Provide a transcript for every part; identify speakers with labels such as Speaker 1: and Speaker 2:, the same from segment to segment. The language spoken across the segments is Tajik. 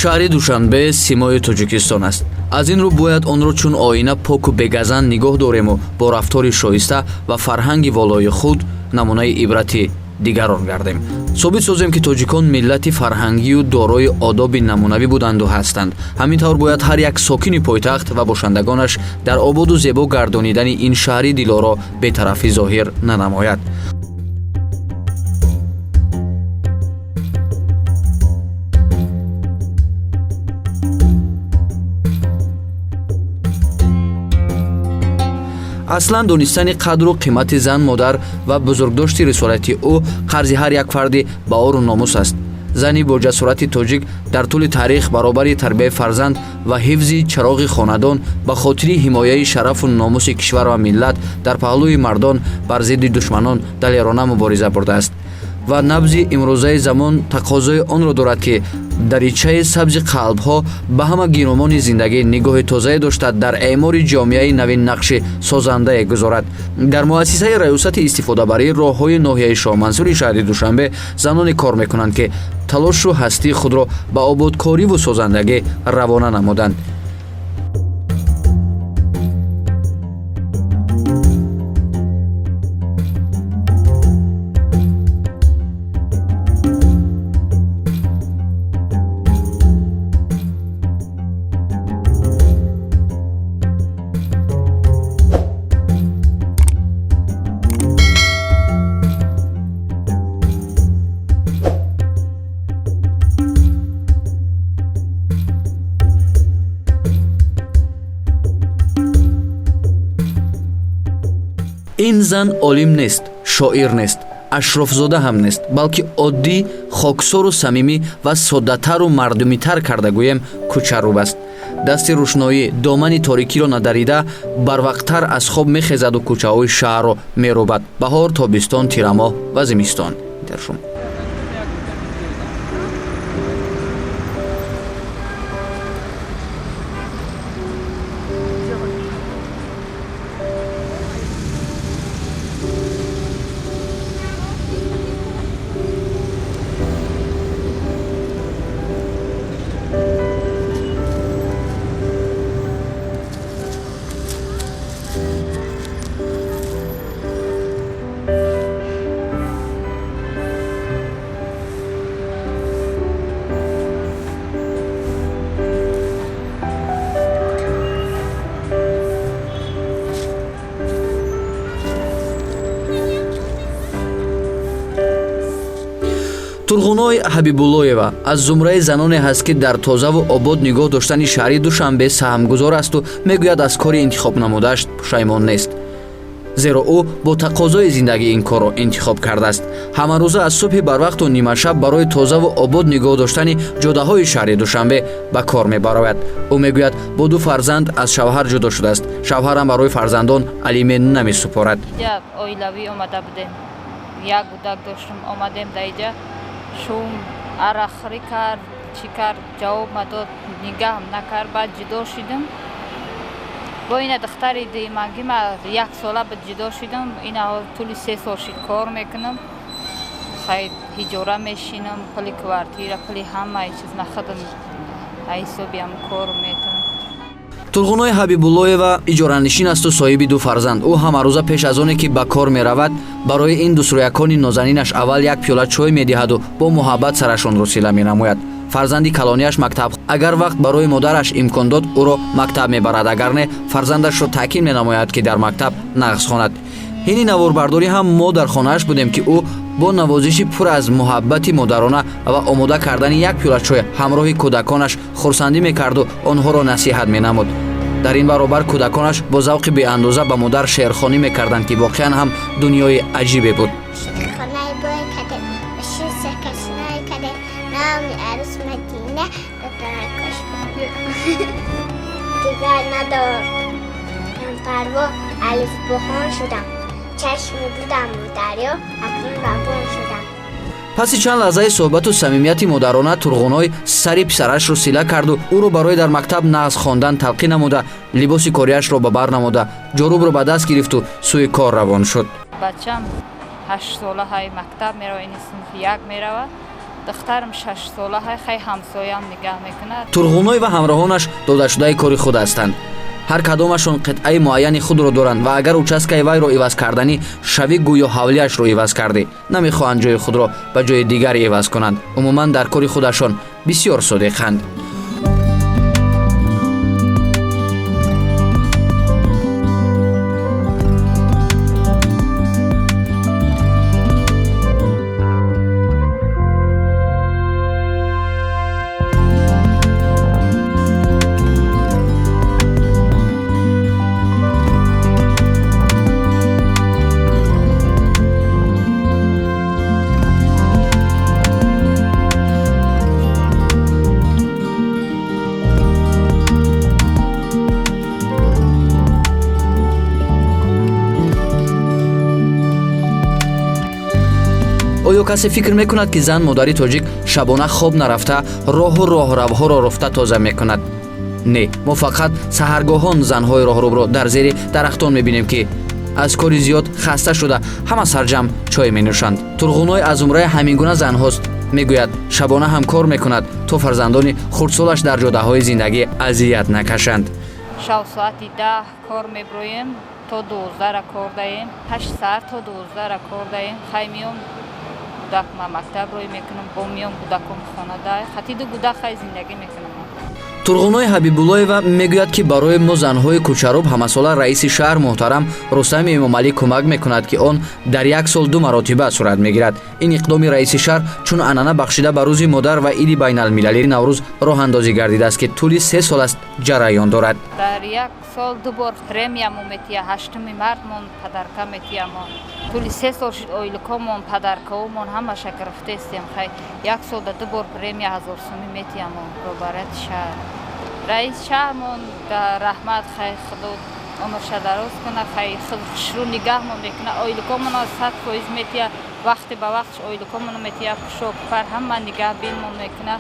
Speaker 1: шаҳри душанбе симои Точикистон аст. Аз ин рӯ бояд онро чун оина поку бегазан нигоҳ дорему бо рафтори шоиста ва фарҳанги волои худ намунаи ибрати дигарон гардем. собит созем ки тоҷикон миллати фарҳангию дорои одоби намунавӣ буданду ҳастанд. ҳамин тавр бояд ҳар як сокини пойтахт ва бошандагонаш дар ободу зебо гардонидани ин шаҳри дилоро бетарафӣ зоҳир нанамояд. аслан донистани қадру қимати зан модар ва бузургдошти рисолати ӯ қарзи ҳар як фарди ба ору номус аст. зани бо ҷасорати тоҷик дар тӯли таърих баробари тарбияи фарзанд ва ҳифзи чароғи хонадон ба хотири ҳимояи шарафу номуси кишвар ва миллат дар паҳлӯи мардон бар зидди душманон далерона мубориза бурдааст ва набзи имрӯзаи замон тақозои онро дорад ки даричаи сабзи қалбҳо ба ҳама гирумони зиндагӣ нигоҳи тозае дошта дар эъмори ҷомеаи навин нақши созандае гузорад. дар муассисаи раёсати истифодабарии роҳҳои ноҳияи шоҳмансури шаҳри душанбе заноне кор мекунанд ки талошу ҳастии худро ба ободкориву созандагӣ равона намуданд. ин зан олим нест, шоир нест, ашрофзода ҳам нест, балки оддӣ, хоксору самимӣ ва соддатару мардумитар карда гӯем Кучаруб аст. дасти рӯшноӣ домани торикиро надарида барвақттар аз хоб мехезаду кӯчаҳои шаҳрро мерӯбад. баҳор, тобистон, тирамоҳ ва зимистон. турғуной ҳабибуллоева аз зумраи заноне ҳаст ки дар тозаву обод нигоҳ доштани шаҳри душанбе саҳмгузор асту мегӯяд аз кори интихоб намудааш пушаймон нест. зеро ӯ бо тақозои зиндагӣ ин корро интихоб кардааст. ҳамарӯза аз субҳи барвақту нимашаб барои тозаву обод нигоҳ доштани ҷодаҳои шаҳри душанбе ба кор мебарояд. ӯ мегӯяд бо ду фарзанд аз шавҳар ҷудо шудааст. шавҳарам барои фарзандон алимент намесупорад.
Speaker 2: оилавӣ омада будем, як кӯдак доштем, омадем даиҷа шум арахри кард, чӣ кард, ҷавоб надод, нигаҳам накард. баъд ҷудо шудем. бо ина духтари димагӣ ма як сола ба ҷудо шудам. ина тӯли 3 сол шуд кор мекунам. хай ҳиҷора мешинам, пули квартира, пули ҳамаи чиз нахадам ҳисобиам кор метавонам.
Speaker 1: турғуной ҳабибуллоева иҷоранишин асту соҳиби ду фарзанд. ӯ ҳамарӯза пеш аз оне ки ба кор меравад барои ин дусрӯякони нозанинаш аввал як пиёла чой медиҳаду бо муҳаббат сарашонро сила менамояд. фарзанди калонияш мактаб агар вақт барои модараш имкон дод ӯро мактаб мебарад, агар не фарзандашро таъкид менамояд ки дар мактаб нағз хонад. ҳини наворбардорӣ ҳам мо дар хонааш будем ки ӯ бо навозиши пур аз муҳаббати модарона ва омода кардани як пиёла чой ҳамроҳи кӯдаконаш хурсандӣ мекарду онҳоро насиҳат менамуд. дар ин баробар кӯдаконаш бо завқи беандоза ба модар шеърхонӣ мекарданд ки воқеан ҳам дунёи аҷибе буд.
Speaker 3: دیگر ندارم پروا الف بخون شدم چشمی بودم رو دریا اکنون روان شدم.
Speaker 1: پس چند لحظه صحبت و صمیمیت مادرانه турғуной سری پسرش رو سیله کرد و او رو برای در مکتب نغز خواندن تلقین نموده، لباس کاریش رو به بر نموده، جاروب رو به دست گرفت و سوی کار روان شد.
Speaker 2: بچم 8 ساله های مکتب میره، این صنف یک میره. دخترم 6 ساله خیلی همسایم نگاه میکند.
Speaker 1: турғунӯй ва ҳамроҳонаш додашудаи кори худ ҳастанд. ҳар кадомашон қитъаи муайяни худро доранд ва агар участкаи вайро иваз карданӣ шавӣ гӯё ҳавлияшро иваз кардӣ, намехоҳанд ҷои худро ба ҷои дигар иваз конанд. умуман дар кори худашон бисёр содиқанд. оё касе фикр мекунад ки зан модари тоҷик шабона хоб нарафта роҳу роҳравҳоро руфта тоза мекунад? Не, мо фақат саҳаргоҳон занҳои роҳрӯбро дар зери дарахтон мебинем ки аз кори зиёд хаста шуда ҳама сарҷам чой менӯшанд. турғуной аз умраи ҳамин гуна занҳост. мегӯяд шабона ҳам кор мекунад то фарзандони хурдсолаш дар ҷодаҳои зиндагӣ азият накашанд.
Speaker 2: шав соати 10 кор меброем то 12 кор даем, 8 саат то 12 кор даем. хаймиём гудак ма мактаб рой мекунам, бо миём гудаком хонада хатиду гудак хай зиндагӣ мекунам.
Speaker 1: турғуной ҳабибуллоева мегӯяд ки барои мо занҳои Кучаруб ҳамасола раиси шаҳр муҳтарам Рустами Эмомалӣ кӯмак мекунад ки он дар як сол 2 маротиба сурат мегирад. ин иқдоми раиси шаҳр чун анъана бахшида ба рӯзи модар ва иди байналмилалии Наврӯз роҳандозӣ гардидааст ки тӯли 3 сол аст ҷараён дорад.
Speaker 2: дар як сол 2 бор премиямо метия 8 мартмон падарка метиямо. тӯли 3 сол ойлукомон падаркаомон ҳамаша гирифтаистем. хай як солда 2 бор премия 1000 сомӣ метиямо робарати шаҳр. раис шаҳрмон дар раҳмат хай худо умрша дароз куна, хай хушрӯ нигаҳмон мекуна. ойлукомоно 100% метия вақти ба вақт ойлукомоно метия пушок пар ҳама нигаҳ бинмон мекуна.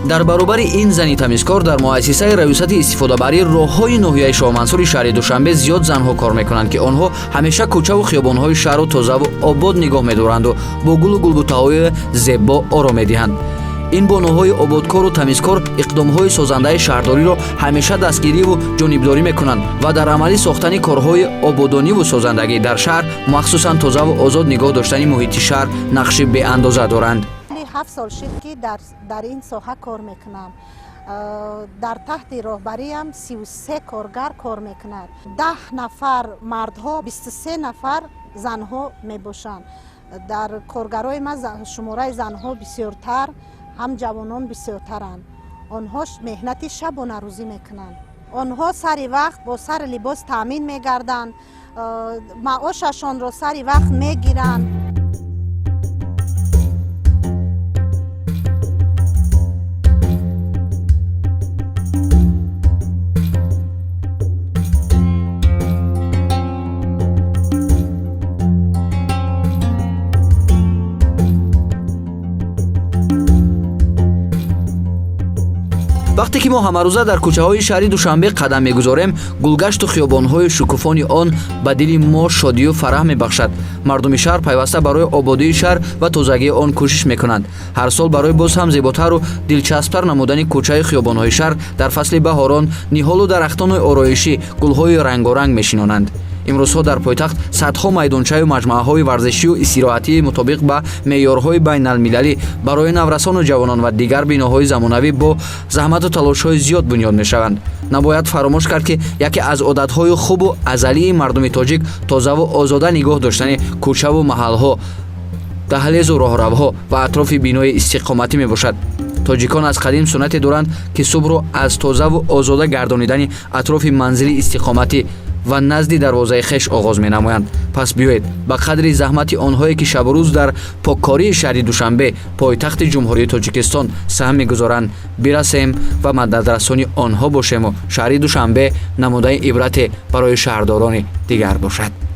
Speaker 1: дар баробари ин зани тамизкор дар муассисаи раёсати истифодабарии роҳҳои ноҳияи Шоҳмансури шаҳри Душанбе зиёд занҳо кор мекунанд ки онҳо ҳамеша кӯчаву хиёбонҳои шаҳрро тозаву обод нигоҳ медоранду бо гулу гулбутаҳои зебо ором медиҳанд. ин боноҳои ободкору тамизкор иқдомҳои созандаи шаҳрдориро ҳамеша дастгириву ҷонибдорӣ мекунанд ва дар амалӣ сохтани корҳои ободониву созандагӣ дар шаҳр махсусан тозаву озод нигоҳ доштани муҳити шаҳр нақши беандоза доранд.
Speaker 4: 7 сол шид ки дар ин соҳа кор мекунам. дар таҳти роҳбариам 33 коргар кор мекунад. 10 нафар мардҳо, 23 нафар занҳо мебошанд. дар коргарои ман шумораи занҳо бисёртар, ҳам ҷавонон бисёртаранд. онҳо меҳнати шабона рӯзӣ мекунанд. онҳо сари вақт бо сари либос таъмин мегарданд, маошашонро сари вақт мегиранд.
Speaker 1: вақте ки мо ҳамарӯза дар кӯчаҳои шаҳри Душанбе қадам мегузорем, гулгашту хиёбонҳои шукуфони он ба дили мо шодию фараҳ мебахшад. мардуми шаҳр пайваста барои ободии шаҳр ва тозагии он кӯшиш мекунанд. ҳар сол барои боз ҳам зеботару дилчасптар намудани кӯчаи хиёбонҳои шаҳр дар фасли баҳорон ниҳолу дарахтони ороишӣ гулҳои рангоранг мешинонанд. имрӯзҳо дар пойтахт садҳо майдончаю маҷмӯаҳои варзишию истироҳатии мутобиқ ба меъёрҳои байналмилалӣ барои наврасону ҷавонон ва дигар биноҳои замонавӣ бо заҳмату талошҳои зиёд бунёд мешаванд. набояд фаромӯш кард ки яке аз одатҳои хубу азалии мардуми тоҷик тозаву озода нигоҳ доштани кӯчаву маҳалҳо, даҳлезу роҳравҳо ва атрофи бинои истиқоматӣ мебошад. тоҷикон аз қадим суннате доранд ки субҳро аз тозаву озода гардонидани атрофи манзили истиқоматӣ ва назди дарвозаи хеш оғоз менамоянд. пас биёед ба қадри заҳмати онҳое ки шабу рӯз дар поккории шаҳри душанбе пойтахти ҷумҳурии тоҷикистон саҳм мегузоранд бирасем ва мададрасони онҳо бошему шаҳри душанбе намудаи ибрате барои шаҳрдорони дигар бошад.